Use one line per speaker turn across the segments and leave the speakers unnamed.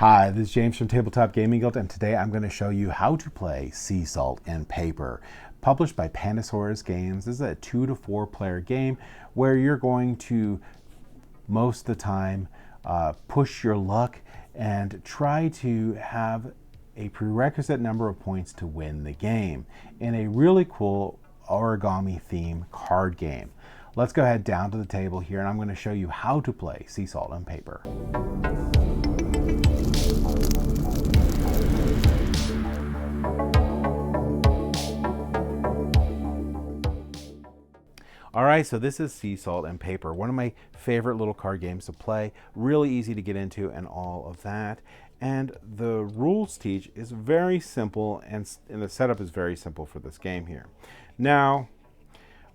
Hi, this is James from Tabletop Gaming Guild, and today I'm going to show you how to play Sea Salt and Paper. Published by Pandasaurus Games, this is a 2 to 4 player game where you're going to, most of the time, push your luck and try to have a prerequisite number of points to win the game in a really cool origami theme card game. Let's go ahead down to the table here, and I'm going to show you how to play Sea Salt and Paper. All right, so this is Sea Salt and Paper, one of my favorite little card games to play, really easy to get into and all of that. And the rules teach is very simple, and the setup is very simple for this game here. Now,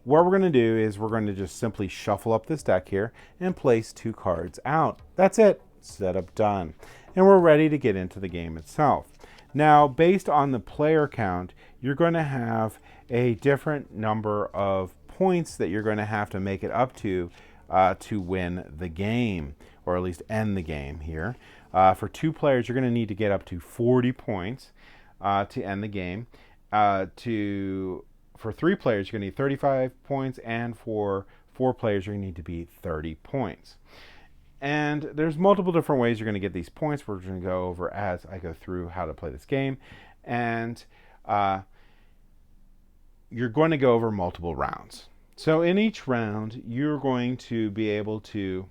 what we're going to do is we're going to just simply shuffle up this deck here and place 2 cards out. That's it, setup done. And we're ready to get into the game itself. Now, based on the player count, you're going to have a different number of points that you're going to have to make it up to win the game, or at least end the game here. For 2 players, you're going to need to get up to 40 points to end the game. For 3 players, you're going to need 35 points, and for 4 players, you're going to need to be 30 points. And there's multiple different ways you're going to get these points. We're going to go over as I go through how to play this game. And you're going to go over multiple rounds. So in each round, you're going to be able to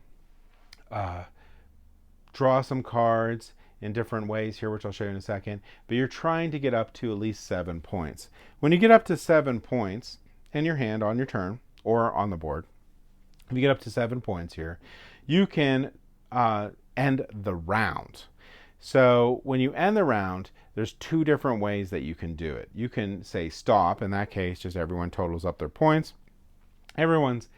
draw some cards in different ways here, which I'll show you in a second. But you're trying to get up to at least 7 points. When you get up to 7 points in your hand on your turn or on the board, if you get up to 7 points here, you can end the round. So when you end the round, there's 2 different ways that you can do it. You can say stop. In that case, just everyone totals up their points. Everyone's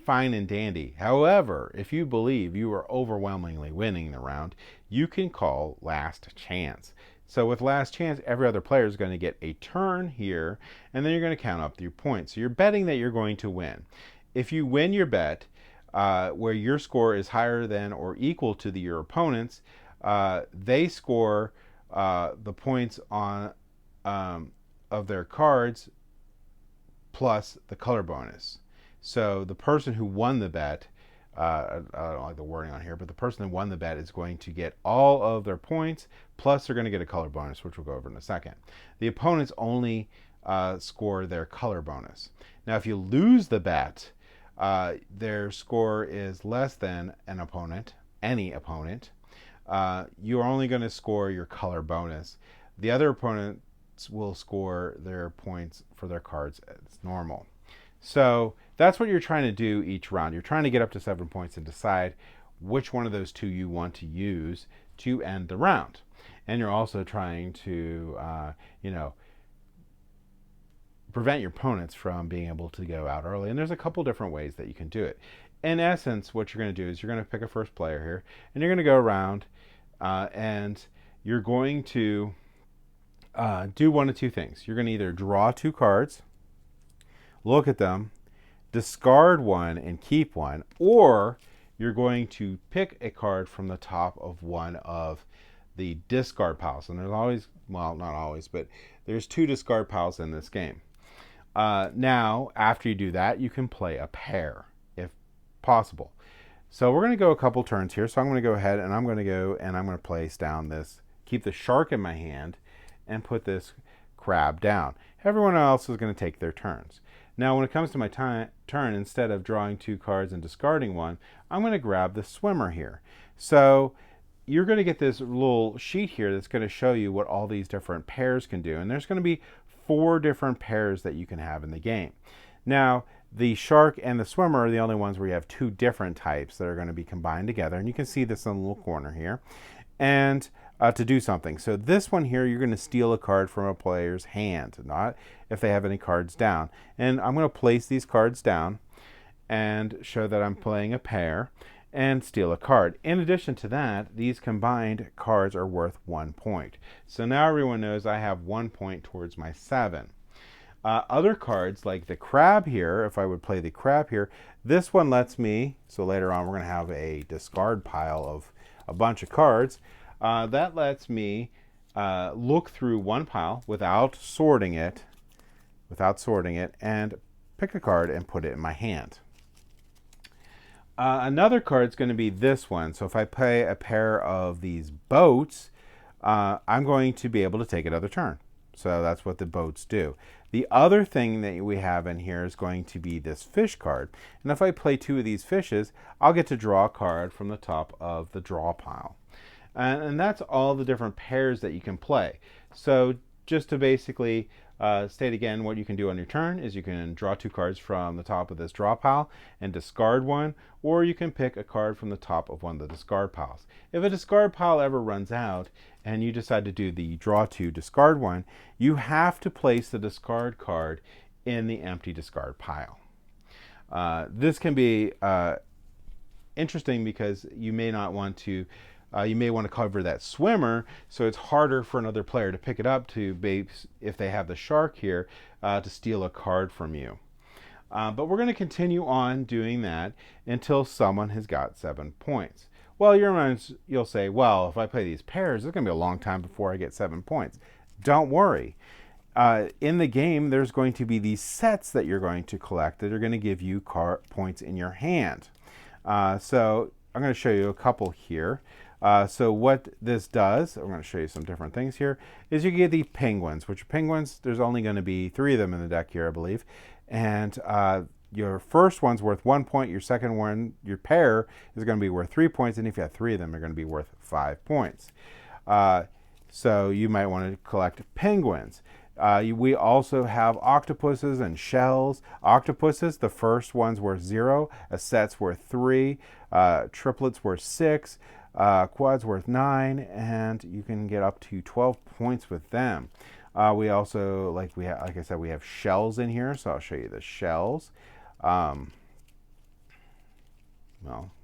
fine and dandy. However, if you believe you are overwhelmingly winning the round, you can call last chance. So with last chance, every other player is going to get a turn here, and then you're going to count up your points. So you're betting that you're going to win. If you win your bet, where your score is higher than or equal to your opponent's, they score the points on of their cards plus the color bonus. So the person who won the bet, I don't like the wording on here, but the person who won the bet is going to get all of their points, plus they're going to get a color bonus, which we'll go over in a second. The opponents only score their color bonus. Now, if you lose the bet, their score is less than an opponent, any opponent, you're only going to score your color bonus. The other opponents will score their points for their cards as normal. So that's what you're trying to do each round. You're trying to get up to 7 points and decide which one of those 2 you want to use to end the round. And you're also trying to, prevent your opponents from being able to go out early. And there's a couple different ways that you can do it. In essence, what you're going to do is you're going to pick a first player here, and you're going to go around and you're going to do one of 2 things. You're going to either draw 2 cards, look at them, discard one and keep one, or you're going to pick a card from the top of one of the discard piles. And there's always, well, not always, but there's 2 discard piles in this game. Now, after you do that, you can play a pair, if possible. So we're going to go a couple turns here. So I'm going to go ahead and I'm going to place down this, keep the shark in my hand, and put this crab down. Everyone else is going to take their turns. Now, when it comes to my turn, instead of drawing 2 cards and discarding one, I'm going to grab the swimmer here. So you're going to get this little sheet here that's going to show you what all these different pairs can do. And there's going to be 4 different pairs that you can have in the game. Now, the shark and the swimmer are the only ones where you have 2 different types that are going to be combined together. And you can see this in the little corner here. And to do something. So this one here, you're going to steal a card from a player's hand, not if they have any cards down. And I'm going to place these cards down and show that I'm playing a pair and steal a card. In addition to that, these combined cards are worth 1 point. So now everyone knows I have 1 point towards my 7. Other cards like the crab here, if I would play the crab here, this one lets me, so later on we're going to have a discard pile of a bunch of cards. That lets me look through one pile without sorting it, and pick a card and put it in my hand. Another card is going to be this one. So if I play a pair of these boats, I'm going to be able to take another turn. So that's what the boats do. The other thing that we have in here is going to be this fish card. And if I play 2 of these fishes, I'll get to draw a card from the top of the draw pile. And that's all the different pairs that you can play. So just to basically state again, what you can do on your turn is you can draw 2 cards from the top of this draw pile and discard one, or you can pick a card from the top of one of the discard piles. If a discard pile ever runs out and you decide to do the draw 2, discard 1, you have to place the discard card in the empty discard pile. This can be interesting because you may not want to you may want to cover that swimmer, so it's harder for another player to pick it up if they have the shark here to steal a card from you. But we're going to continue on doing that until someone has got 7 points. Well, you'll say, well, if I play these pairs, it's going to be a long time before I get 7 points. Don't worry. In the game, there's going to be these sets that you're going to collect that are going to give you points in your hand. So I'm going to show you a couple here. So what this does, I'm going to show you some different things here, is you get these penguins, which are penguins. There's only going to be 3 of them in the deck here, I believe. And your first one's worth 1 point. Your second one, your pair, is going to be worth 3 points. And if you have 3 of them, they're going to be worth 5 points. So you might want to collect penguins. We also have octopuses and shells. Octopuses, the first one's worth 0. A set's worth 3. Triplets worth 6. Quads worth 9, and you can get up to 12 points with them. We also, like I said, we have shells in here, so I'll show you the shells. Well,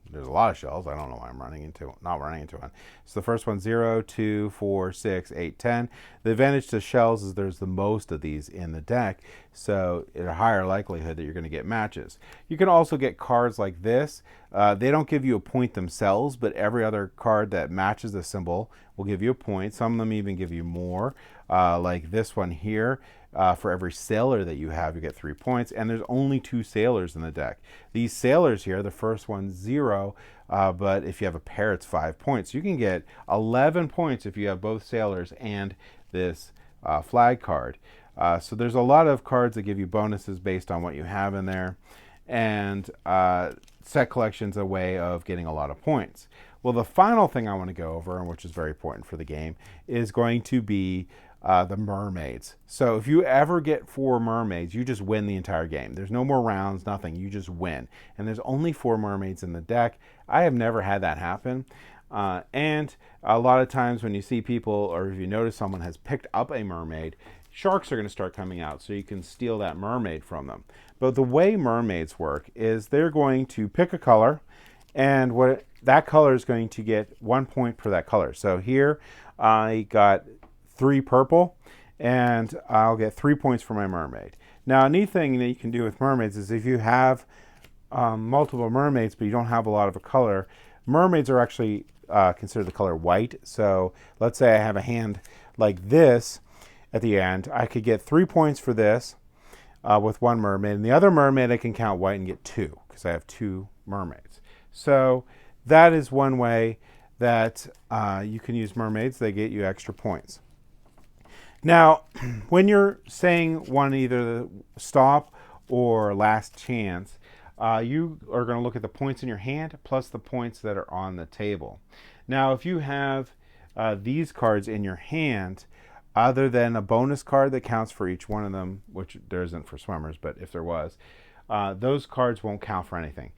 there's a lot of shells. I don't know why I'm not running into one. So the first one's 0, 2, 4, 6, 8, 10. The advantage to shells is there's the most of these in the deck, so it's a higher likelihood that you're going to get matches. You can also get cards like this. They don't give you a point themselves, but every other card that matches the symbol will give you a point. Some of them even give you more, like this one here. For every sailor that you have, you get 3 points, and there's only 2 sailors in the deck. These sailors here, the first one's 0, but if you have a pair, it's 5 points. You can get 11 points if you have both sailors and this flag card. So there's a lot of cards that give you bonuses based on what you have in there, and set collection's a way of getting a lot of points. Well, the final thing I want to go over, and which is very important for the game, is going to be the mermaids. So if you ever get 4 mermaids, you just win the entire game. There's no more rounds, nothing. You just win. And there's only 4 mermaids in the deck. I have never had that happen. And a lot of times when you see people, or if you notice someone has picked up a mermaid, sharks are going to start coming out, so you can steal that mermaid from them. But the way mermaids work is they're going to pick a color, and that color is going to get 1 point for that color. So here I got 3 purple, and I'll get 3 points for my mermaid. Now, a neat thing that you can do with mermaids is if you have multiple mermaids, but you don't have a lot of a color, mermaids are actually considered the color white. So let's say I have a hand like this at the end. I could get 3 points for this with 1 mermaid, and the other mermaid I can count white and get 2 because I have 2 mermaids. So that is one way that you can use mermaids. They get you extra points. Now, when you're saying one either the stop or last chance, you are going to look at the points in your hand plus the points that are on the table. Now, if you have these cards in your hand, other than a bonus card that counts for each one of them, which there isn't for swimmers, but if there was, those cards won't count for anything.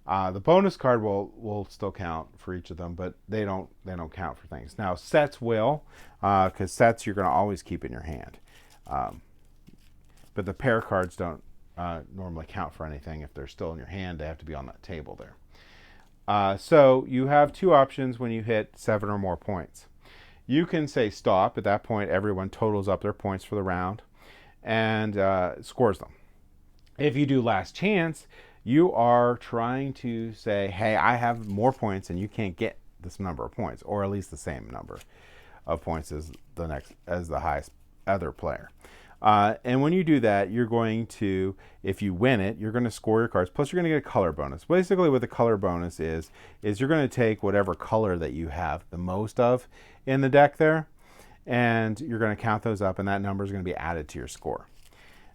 The bonus card will still count for each of them, but they don't count for things. Now, sets will, because sets you're going to always keep in your hand. But the pair cards don't normally count for anything. If they're still in your hand, they have to be on that table there. So you have 2 options when you hit 7 or more points. You can say stop. At that point, everyone totals up their points for the round and scores them. If you do last chance, you are trying to say, hey, I have more points and you can't get this number of points, or at least the same number of points as the highest other player. And when you do that, you're going to, if you win it, you're going to score your cards. Plus, you're going to get a color bonus. Basically, what the color bonus is you're going to take whatever color that you have the most of in the deck there, and you're going to count those up, and that number is going to be added to your score.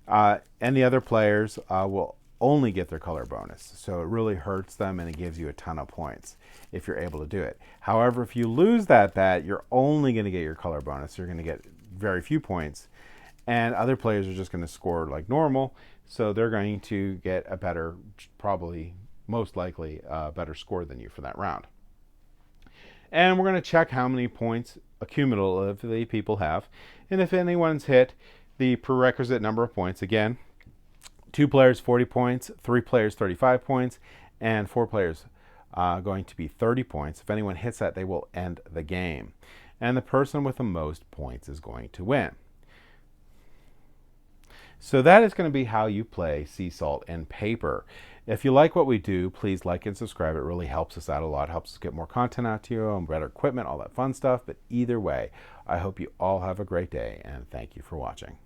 And the other players will only get their color bonus. So it really hurts them, and it gives you a ton of points if you're able to do it. However, if you lose that bet, you're only going to get your color bonus. You're going to get very few points. And other players are just going to score like normal, so they're going to get a better, probably most likely a better score than you for that round. And we're going to check how many points cumulatively people have. And if anyone's hit the prerequisite number of points, again, 2 players 40 points, 3 players 35 points, and 4 players going to be 30 points. If anyone hits that, they will end the game. And the person with the most points is going to win. So that is going to be how you play Sea Salt and Paper. If you like what we do, please like and subscribe. It really helps us out a lot. It helps us get more content out to you and better equipment, all that fun stuff. But either way, I hope you all have a great day, and thank you for watching.